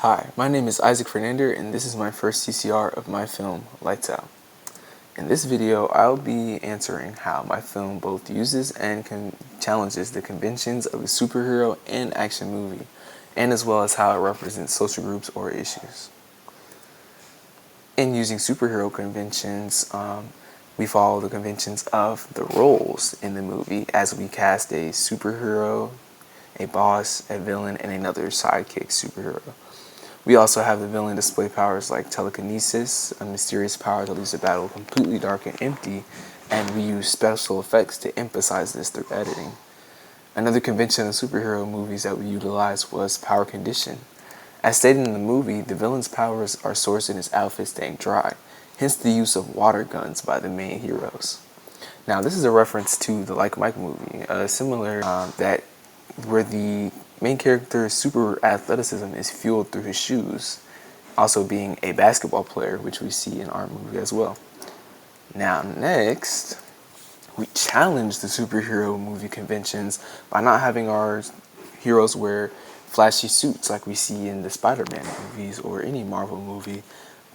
Hi, my name is Isaac Fernander and this is my first CCR of my film, Lights Out. In this video, I'll be answering how my film both uses and challenges the conventions of a superhero and action movie, and as well as how it represents social groups or issues. In using superhero conventions, we follow the conventions of the roles in the movie as we cast a superhero, a boss, a villain, and another sidekick superhero. We also have the villain display powers like telekinesis, a mysterious power that leaves the battle completely dark and empty, and we use special effects to emphasize this through editing. Another convention in superhero movies that we utilized was power condition. As stated in the movie, the villain's powers are sourced in his outfit staying dry, hence the use of water guns by the main heroes. Now, this is a reference to the Like Mike movie, similar that where the main character's super athleticism is fueled through his shoes, also being a basketball player, which we see in our movie as well. Now next, we challenge the superhero movie conventions by not having our heroes wear flashy suits like we see in the Spider-Man movies or any Marvel movie,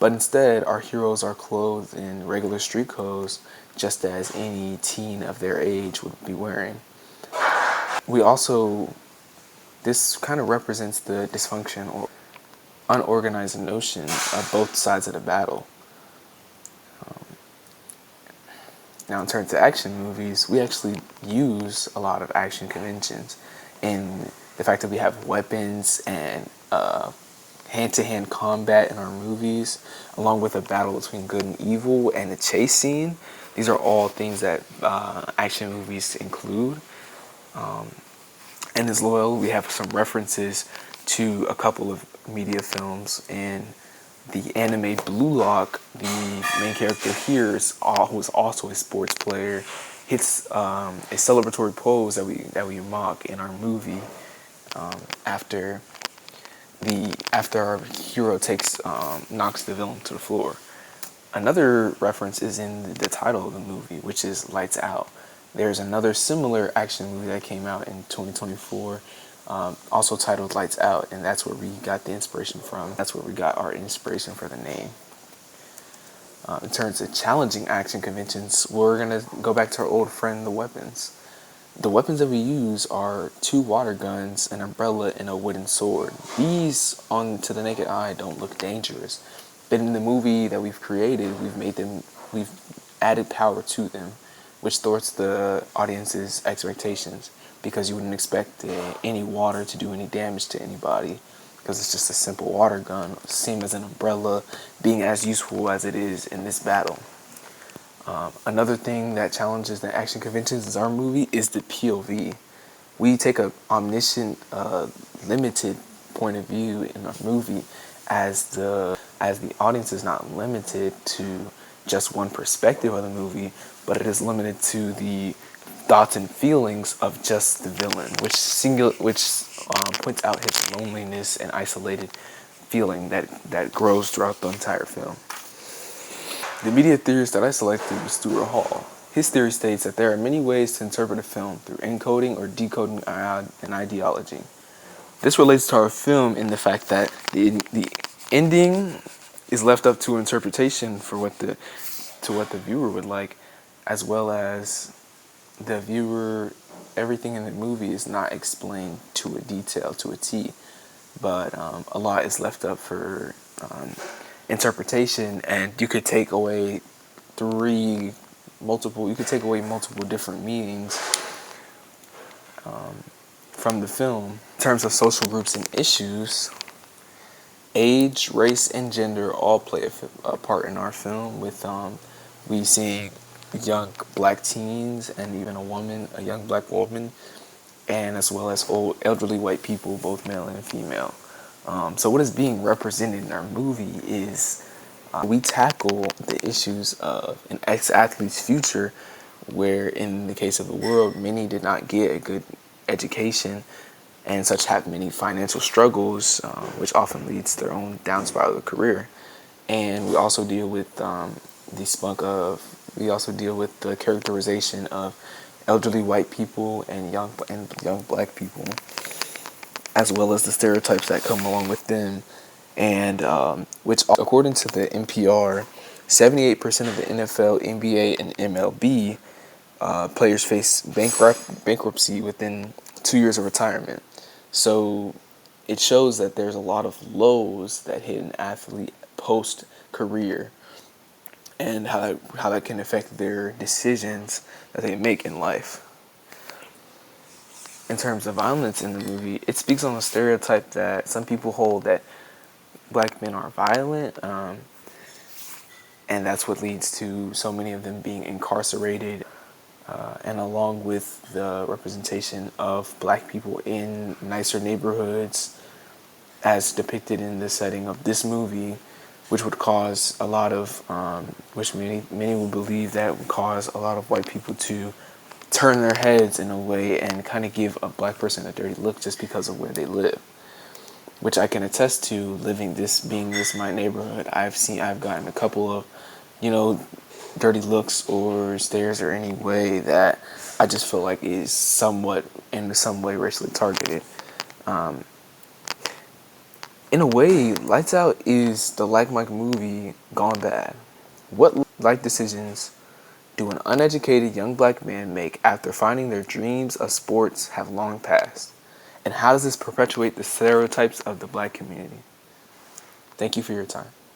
but instead our heroes are clothed in regular street clothes just as any teen of their age would be wearing. This kind of represents the dysfunction or unorganized notion of both sides of the battle. Now in terms of action movies, we actually use a lot of action conventions in the fact that we have weapons and hand-to-hand combat in our movies, along with a battle between good and evil and a chase scene. These are all things that action movies include. And as well, we have some references to a couple of media films. In the anime Blue Lock, the main character here, who is also a sports player, hits a celebratory pose that we mock in our movie after our hero knocks the villain to the floor. Another reference is in the title of the movie, which is Lights Out. There's another similar action movie that came out in 2024, also titled Lights Out, and that's where we got the inspiration from. That's where we got our inspiration for the name. In terms of challenging action conventions, we're going to go back to our old friend, the weapons. The weapons that we use are 2 water guns, an umbrella, and a wooden sword. These, to the naked eye, don't look dangerous, but in the movie that we've created, we've added power to them, which thwarts the audience's expectations, because you wouldn't expect any water to do any damage to anybody, because it's just a simple water gun, same as an umbrella, being as useful as it is in this battle. Another thing that challenges the action conventions in our movie is the POV. We take a omniscient, limited point of view in our movie, as the audience is not limited to just one perspective of the movie, but it is limited to the thoughts and feelings of just the villain, which points out his loneliness and isolated feeling that grows throughout the entire film. The media theorist that I selected was Stuart Hall. His theory states that there are many ways to interpret a film through encoding or decoding an ideology. This relates to our film in the fact that the ending is left up to interpretation for what the viewer would like, as well as the viewer. Everything in the movie is not explained to a detail, to a T, but a lot is left up for interpretation, and you could take away multiple different meanings from the film. In terms of social groups and issues, age, race, and gender all play a part in our film, with we see young black teens and even a young black woman, and as well as old elderly white people, both male and female. So what is being represented in our movie is we tackle the issues of an ex-athlete's future, where in the case of the world, many did not get a good education and such have many financial struggles, which often leads to their own down spiral of career. And we also deal with the characterization of elderly white people and young black people, as well as the stereotypes that come along with them, and which, according to the NPR, 78% of the NFL, NBA, and MLB players face bankruptcy within 2 years of retirement. So it shows that there's a lot of lows that hit an athlete post career, and how that can affect their decisions that they make in life. In terms of violence in the movie, it speaks on a stereotype that some people hold, that black men are violent, and that's what leads to so many of them being incarcerated. And along with the representation of black people in nicer neighborhoods, as depicted in the setting of this movie, which would cause a lot of, which many would believe that would cause a lot of white people to turn their heads in a way and kind of give a black person a dirty look just because of where they live. Which I can attest to, being this my neighborhood. I've gotten a couple of, dirty looks or stares or any way that I just feel like is somewhat, in some way, racially targeted. In a way, Lights Out is the Like Mike movie gone bad. What life decisions do an uneducated young black man make after finding their dreams of sports have long passed? And how does this perpetuate the stereotypes of the black community? Thank you for your time.